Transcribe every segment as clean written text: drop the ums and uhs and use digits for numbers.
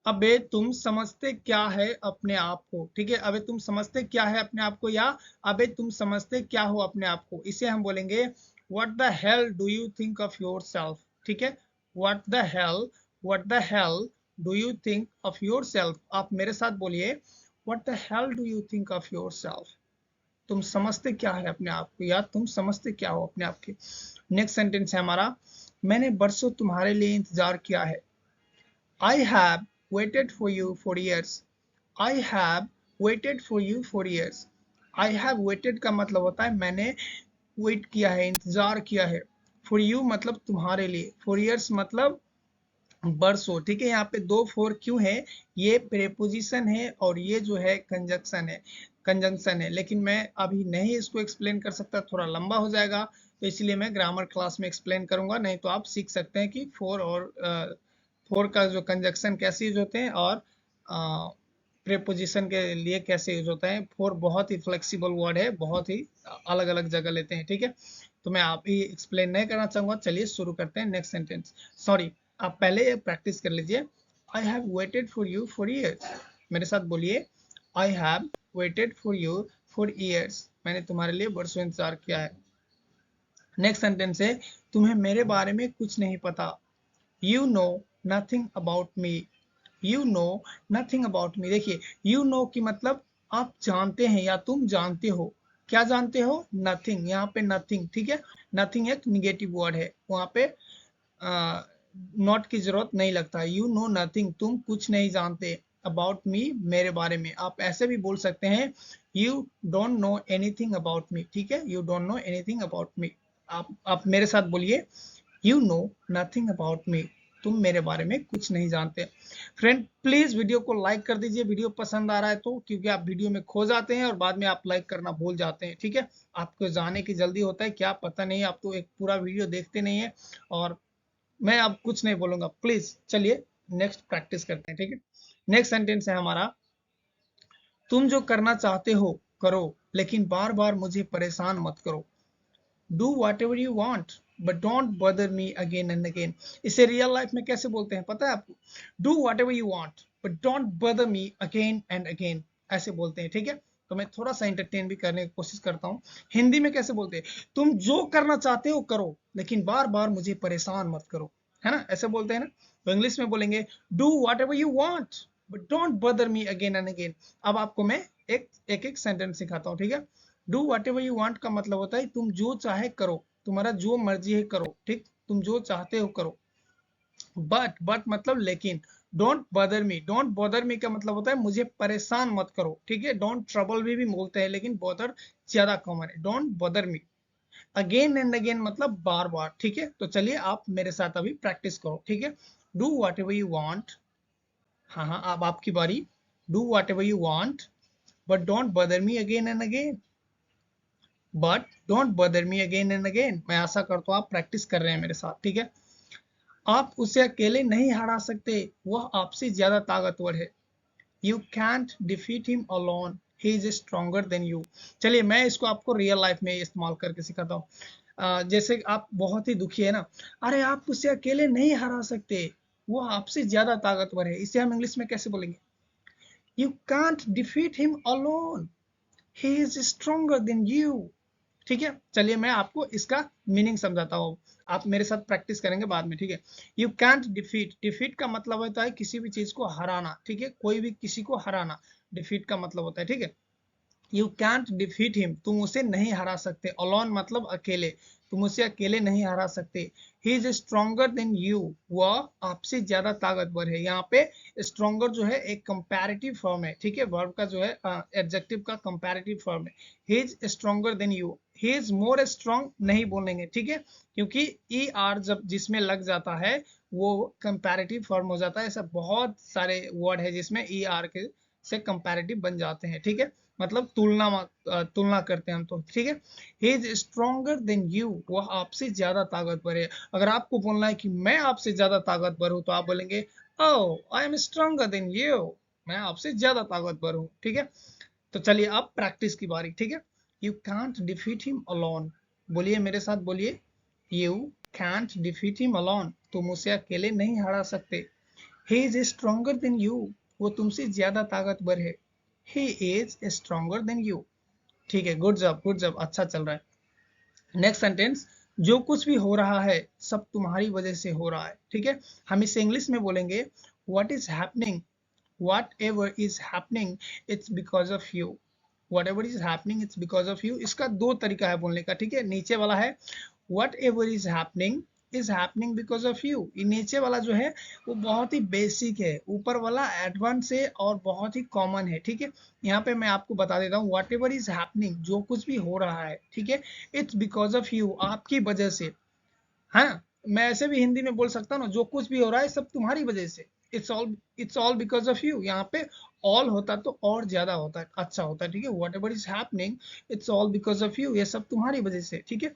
अबे तुम समझते क्या है अपने आप को, ठीक है। अबे तुम समझते क्या है अपने आप को, या अबे तुम समझते क्या हो अपने आप को, इसे हम बोलेंगे what the hell do you think of your self, ठीक है। What the hell do you think of your self. आप मेरे साथ बोलिए, what the hell do you think of your self. तुम समझते क्या है अपने आप को, या तुम समझते क्या हो अपने आप के। नेक्स्ट सेंटेंस है हमारा, मैंने बरसों तुम्हारे लिए इंतजार किया है। I have waited for you for years. I have waited for you for years. I have waited का मतलब होता है मैंने वेट किया है, इंतजार किया है। For you मतलब तुम्हारे लिए, for years मतलब बरसों, ठीक है। यहाँ पे दो फोर क्यों है, ये प्रेपोजिशन है और ये जो है कंजंक्शन है, लेकिन मैं अभी नहीं इसको एक्सप्लेन कर सकता, थोड़ा लंबा हो जाएगा, तो इसलिए मैं ग्रामर क्लास में एक्सप्लेन करूंगा। नहीं तो आप सीख सकते हैं कि फोर का जो कंजक्शन कैसे यूज होते हैं और प्रेपोजिशन के लिए कैसे यूज होता है। फोर बहुत ही फ्लेक्सिबल वर्ड है, बहुत ही अलग अलग जगह लेते हैं, ठीक है। तो मैं आप ही एक्सप्लेन नहीं करना चाहूंगा, चलिए शुरू करते हैं नेक्स्ट सेंटेंस। सॉरी, आप पहले प्रैक्टिस कर लीजिए। I have waited for you for years. मेरे साथ बोलिए, I have waited for you for years. मैंने तुम्हारे लिए बरसों इंतजार किया है। नेक्स्ट सेंटेंस है, तुम्हें मेरे बारे में कुछ नहीं पता। You know nothing about me. You know nothing about me. देखिए, यू नो की मतलब आप जानते हैं या तुम जानते हो। क्या जानते हो? नथिंग। यहाँ पे नथिंग, ठीक है। नथिंग एक निगेटिव वर्ड है, वहां पे नॉट की जरूरत नहीं लगता। यू नो नथिंग, तुम कुछ नहीं जानते। अबाउट मी, मेरे बारे में। आप ऐसे भी बोल सकते हैं, you don't know anything about me, ठीक है। You don't know anything about me. आप मेरे साथ बोलिए, you know nothing about me. तुम मेरे बारे में कुछ नहीं जानते। फ्रेंड प्लीज वीडियो को लाइक कर दीजिए, वीडियो पसंद आ रहा है तो, क्योंकि आप वीडियो में खो जाते हैं और बाद में आप लाइक करना भूल जाते हैं, ठीक है। आपको जाने की जल्दी होता है, क्या पता नहीं, आप तो एक पूरा वीडियो देखते नहीं है। और मैं अब कुछ नहीं बोलूंगा, प्लीज चलिए नेक्स्ट प्रैक्टिस करते हैं, ठीक है। नेक्स्ट सेंटेंस है हमारा, तुम जो करना चाहते हो करो, लेकिन बार बार मुझे परेशान मत करो। Do what ever you want but don't bother me again and again. इसे रियल लाइफ में कैसे बोलते हैं पता है आपको? Do what ever you want but don't bother me again and again, ऐसे बोलते हैं, ठीक है। तो मैं थोड़ा सा एंटरटेन भी करने की कोशिश करता हूँ। हिंदी में कैसे बोलते हैं? तुम जो करना चाहते हो करो, लेकिन बार बार मुझे परेशान मत करो, है ना, ऐसे बोलते हैं ना। तो इंग्लिश में बोलेंगे, do what ever you want but don't bother me again and again. अब आपको मैं एक सेंटेंस सिखाता हूँ, ठीक है। Do whatever you want का मतलब होता है तुम जो चाहे करो, तुम्हारा जो मर्जी है करो, ठीक। तुम जो चाहते हो करो। बट मतलब लेकिन। Don't bother me, don't bother me का मतलब होता है मुझे परेशान मत करो, ठीक है। डोंट ट्रबल भी बोलते हैं, लेकिन बॉदर ज्यादा कॉमन है। Don't bother me. Again and again मतलब बार बार, ठीक है। तो चलिए आप मेरे साथ अभी प्रैक्टिस करो, ठीक है। Do whatever you want, हाँ हाँ अब आपकी बारी। Do whatever you want but don't bother me again and again. But don't bother me again and again. मैं आशा करता हूँ आप प्रैक्टिस कर रहे हैं मेरे साथ, ठीक है। आप उसे अकेले नहीं हरा सकते, वह आपसे ज्यादा ताकतवर है। You can't defeat him alone, he is stronger than you. चलिए मैं इसको आपको रियल लाइफ में इस्तेमाल करके सिखाता हूँ। जैसे आप बहुत ही दुखी है ना, अरे आप उसे अकेले नहीं हरा सकते, वो आपसे ज्यादा ताकतवर है। इसे हम इंग्लिश में कैसे बोलेंगे? You can't defeat him alone, he is stronger than you. ठीक है, चलिए मैं आपको इसका मीनिंग समझाता हूँ। आप मेरे साथ प्रैक्टिस करेंगे बाद में, ठीक है। यू कैंट डिफीट, डिफीट का मतलब होता है किसी भी चीज को हराना, ठीक है। कोई भी किसी को हराना डिफीट का मतलब होता है, ठीक है। यू कैंट डिफीट हिम, तुम उसे नहीं हरा सकते। अलोन मतलब अकेले, तुम उसे अकेले नहीं हरा सकते। He is stronger than you, वह आपसे ज्यादा ताकतवर है। यहाँ पे स्ट्रॉन्गर जो है एक कंपैरेटिव फॉर्म है, ठीक है। वर्ब का जो है एडजेक्टिव का कंपैरेटिव फॉर्म है। He is stronger than you, he is more strong नहीं बोलेंगे, ठीक है, क्योंकि ई आर जब जिसमें लग जाता है वो कंपैरेटिव फॉर्म हो जाता है। ऐसा बहुत सारे वर्ड है जिसमें ई आर के से कंपैरेटिव बन जाते हैं, ठीक है। मतलब तुलना करते हैं हम तो, ठीक है। He is stronger than you, वह आपसे ज्यादा ताकतवर है। अगर आपको बोलना है कि मैं आपसे ज्यादा ताकतवर हूं, तो आप बोलेंगे, oh I am stronger than you, मैं आपसे ज्यादा ताकतवर हूं, ठीक है। तो चलिए अब प्रैक्टिस की बारी, ठीक है। You can't defeat him alone, बोलिए मेरे साथ, बोलिए, you can't defeat him alone, तुम उसे अकेले नहीं हरा सकते। He is stronger than you, वो तुमसे ज्यादा ताकतवर है। He is stronger than you. ठीक है, गुड जॉब गुड जॉब, अच्छा चल रहा है। नेक्स्ट सेंटेंस, जो कुछ भी हो रहा है सब तुम्हारी वजह से हो रहा है। ठीक है, हम इसे इंग्लिश में बोलेंगे what is happening, whatever is happening it's because of you, whatever is happening it's because of you। इसका दो तरीका है बोलने का। ठीक है, नीचे वाला है whatever is happening because of you। ये नीचे वाला जो है वो बहुत ही बेसिक है, ऊपर वाला एडवांस है और बहुत ही कॉमन है। ठीक है, यहाँ पे मैं आपको बता देता हूँ whatever is happening, जो कुछ भी हो रहा है, ठीक है, it's because of you, आपकी वजह से। हाँ, मैं ऐसे भी हिंदी में बोल सकता हूँ ना, जो कुछ भी हो रहा है सब तुम्हारी वजह से। It's all because of you. यहाँ पे ऑल होता तो और ज्यादा होता है, अच्छा होता है। ठीक है, what ever is happening it's all because of you, ये सब तुम्हारी वजह से। ठीक है,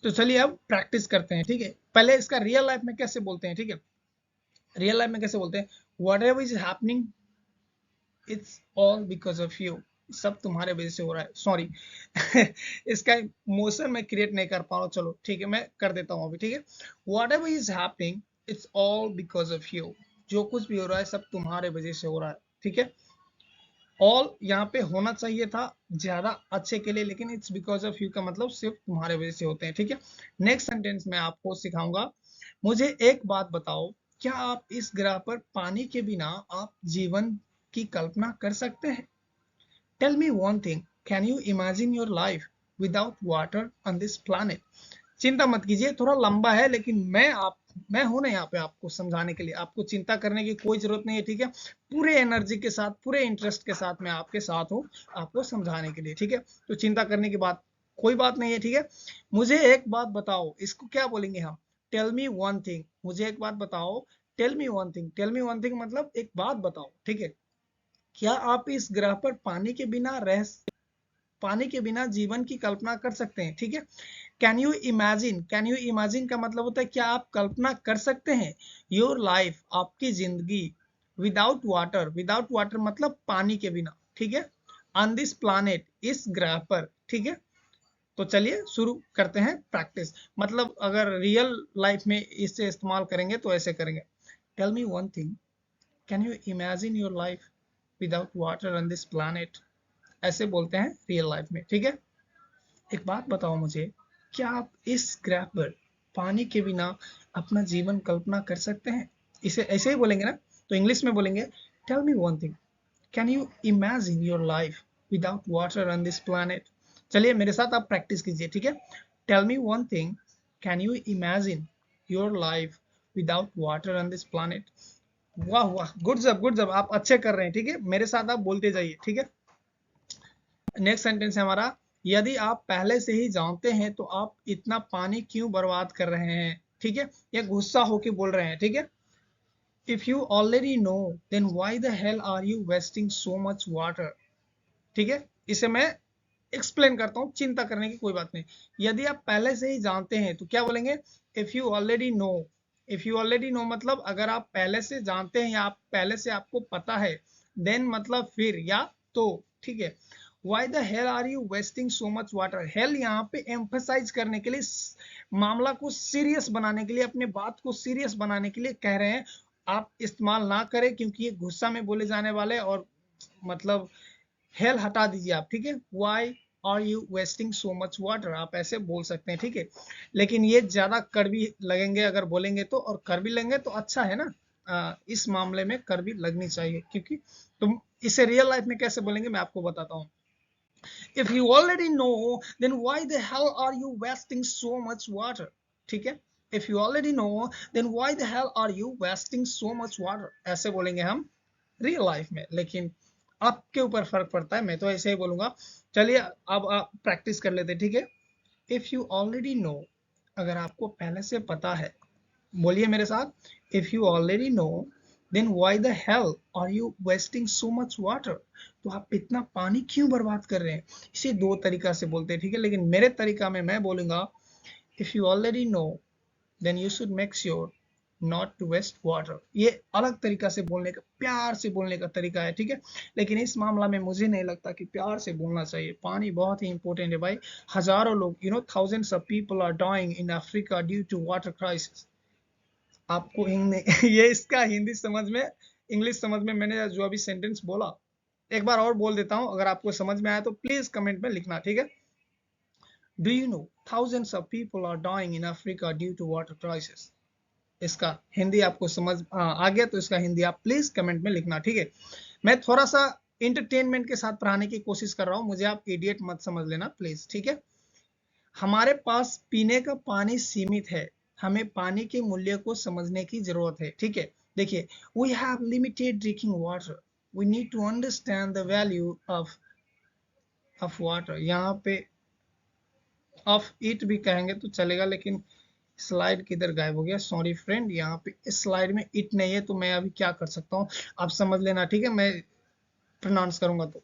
तो चलिए अब प्रैक्टिस करते हैं। ठीक है, पहले इसका रियल लाइफ में कैसे बोलते हैं। ठीक है, रियल लाइफ में कैसे बोलते हैं, what ever is happening it's all because of you, सब तुम्हारे वजह से हो रहा है। सॉरी इसका मोशन मैं क्रिएट नहीं कर पा रहा हूँ। चलो ठीक है, मैं कर देता हूँ अभी। ठीक है, what ever is happening it's all because of you, जो कुछ भी हो रहा है सब तुम्हारे वजह से हो रहा है। ठीक है, ऑल यहाँ पे होना चाहिए था ज्यादा अच्छे के लिए, लेकिन इट्स बिकॉज ऑफ यू का मतलब सिर्फ तुम्हारे वजह से होते हैं। ठीक है, नेक्स्ट सेंटेंस में आपको सिखाऊंगा, मुझे एक बात बताओ, क्या आप इस ग्रह पर पानी के बिना आप जीवन की कल्पना कर सकते हैं। Tell me one thing, can you imagine your life without water on this planet. चिंता मत कीजिए, थोड़ा लंबा है, लेकिन मैं हूं ना यहाँ पे आपको समझाने के लिए, आपको चिंता करने की कोई जरूरत नहीं है। ठीक है, पूरे एनर्जी के साथ, पूरे इंटरेस्ट के साथ मैं आपके साथ हूँ आपको समझाने के लिए। ठीक है, तो चिंता करने की बात कोई बात नहीं है। ठीक है, मुझे एक बात बताओ, इसको क्या बोलेंगे हम, टेल मी वन थिंग, मुझे एक बात बताओ, tell me one thing, tell me one thing मतलब एक बात बताओ। ठीक है, क्या आप इस ग्रह पर पानी के बिना जीवन की कल्पना कर सकते हैं। ठीक है, can you imagine, can you imagine का मतलब होता है क्या आप कल्पना कर सकते हैं, योर लाइफ, आपकी जिंदगी, विदाउट वाटर, विदाउट वाटर मतलब पानी के बिना। ठीक है, ऑन दिस प्लानेट, इस ग्रह पर। ठीक है, तो चलिए शुरू करते हैं प्रैक्टिस। मतलब अगर रियल लाइफ में इससे इस्तेमाल करेंगे तो ऐसे करेंगे, tell me one thing, can you imagine your life without water on this planet, ऐसे बोलते हैं रियल लाइफ में। ठीक है, एक बात बताओ मुझे, क्या आप इस ग्रह पर पानी के बिना अपना जीवन कल्पना कर सकते हैं। इसे ऐसे ही बोलेंगे ना, तो इंग्लिश में बोलेंगे, tell me one thing, can you imagine your life without water on this planet. चलिए मेरे साथ आप प्रैक्टिस कीजिए। ठीक है, tell me one thing, can you imagine your life without water on this planet. वाह वाह, गुड जॉब गुड जॉब, आप अच्छे कर रहे हैं। ठीक है, मेरे साथ आप बोलते जाइए। ठीक है, नेक्स्ट सेंटेंस है हमारा, यदि आप पहले से ही जानते हैं तो आप इतना पानी क्यों बर्बाद कर रहे हैं। ठीक है, ये गुस्सा होके बोल रहे हैं। ठीक है, if you already know then why the hell are you wasting so much water. ठीक है, इसे मैं एक्सप्लेन करता हूँ, चिंता करने की कोई बात नहीं। यदि आप पहले से ही जानते हैं तो क्या बोलेंगे, if you already no. If you already no मतलब अगर आप पहले से जानते हैं या आप पहले से आपको पता है, देन मतलब फिर या तो। ठीक है, why the hell are you wasting so much water, hell यहाँ पे एम्फसाइज करने के लिए, मामला को सीरियस बनाने के लिए, अपने बात को सीरियस बनाने के लिए कह रहे हैं, आप इस्तेमाल ना करें क्योंकि ये गुस्सा में बोले जाने वाले, और मतलब हेल हटा दीजिए आप। ठीक है, why are you wasting so much water, आप ऐसे बोल सकते हैं। ठीक है, लेकिन ये ज्यादा कड़वी लगेंगे अगर बोलेंगे तो, और कड़वी लेंगे तो अच्छा है ना, इस मामले में कड़वी लगनी चाहिए, क्योंकि तुम इसे रियल लाइफ में कैसे बोलेंगे मैं आपको बताता हूँ। If you already know, then why the hell are you wasting so much water? ठीक है, if you already know, then why the hell are you wasting so much water? ऐसे बोलेंगे हम रियल लाइफ में, लेकिन आपके ऊपर फर्क पड़ता है, मैं तो ऐसे ही बोलूंगा। चलिए अब आप प्रैक्टिस कर लेते। ठीक है, इफ यू ऑलरेडी नो, अगर आपको पहले से पता है, बोलिए मेरे साथ, if you already know then why the hell are you wasting so much water, तो आप इतना पानी क्यों बर्बाद कर रहे हैं। इसे दो तरीका से बोलते हैं। ठीक है, लेकिन मेरे तरीका में मैं बोलूंगा, if you already know then you should make sure not to waste water. ये अलग तरीका से बोलने का, प्यार से बोलने का तरीका है। ठीक है, लेकिन इस मामला में मुझे नहीं लगता कि प्यार से बोलना चाहिए, पानी बहुत ही इंपॉर्टेंट है भाई। हजारों लोग, thousands of people are dying in Africa due to water crisis. आपको हिंदी ये इसका हिंदी समझ में, इंग्लिश समझ में, मैंने जो अभी सेंटेंस बोला एक बार और बोल देता हूं, अगर आपको समझ में आया तो प्लीज कमेंट में लिखना, ठीक है। Do you know thousands of people are dying in Africa due to water crisis? इसका हिंदी आपको समझ आ गया तो इसका हिंदी आप प्लीज कमेंट में लिखना, ठीक है। मैं थोड़ा सा इंटरटेनमेंट के साथ पढ़ाने की कोशिश कर रहा हूं, मुझे आप इडियट मत समझ लेना प्लीज, ठीक है। हमारे पास पीने का पानी सीमित है, हमें पानी के मूल्य को समझने की जरूरत है, ठीक है। देखिए, we have limited drinking water, we need to understand the value of water. यहाँ पे ऑफ इट भी कहेंगे तो चलेगा, लेकिन स्लाइड किधर गायब हो गया, सॉरी फ्रेंड। यहाँ पे इस स्लाइड में इट नहीं है, तो मैं अभी क्या कर सकता हूँ आप समझ लेना, ठीक है। मैं प्रोनाउंस करूंगा तो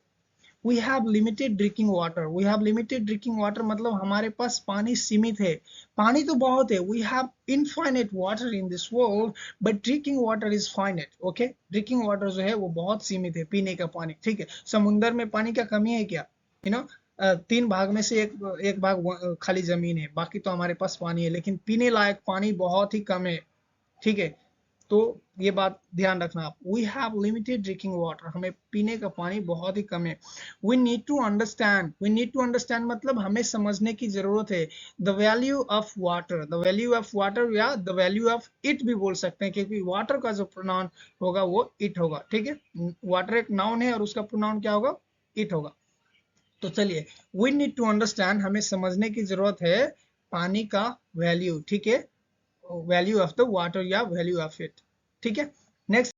we have limited drinking water, we have limited drinking water मतलब हमारे पास पानी सीमित है। पानी तो बहुत है, we have infinite water in this world but drinking water is finite. Okay, drinking water जो है वो बहुत सीमित है, पीने का पानी, ठीक है। समुंदर में पानी का कमी है क्या? यू नो, 3 भाग में से एक भाग खाली जमीन है, बाकी तो हमारे पास पानी है, लेकिन पीने लायक पानी बहुत ही कम है, ठीक है। तो ये बात ध्यान रखना आप, we have limited drinking water, हमें पीने का पानी बहुत ही कम है। We need to understand, we need to understand मतलब हमें समझने की जरूरत है the value of water, the value of water या द वैल्यू ऑफ इट भी बोल सकते हैं, क्योंकि वाटर का जो प्रोनाउन होगा वो इट होगा, ठीक है। वाटर एक नाउन है और उसका प्रोनाउन क्या होगा? इट होगा। तो चलिए, वी नीड टू अंडरस्टैंड, हमें समझने की जरूरत है पानी का वैल्यू, ठीक है, वैल्यू ऑफ द वाटर या वैल्यू ऑफ इट, ठीक है। नेक्स्ट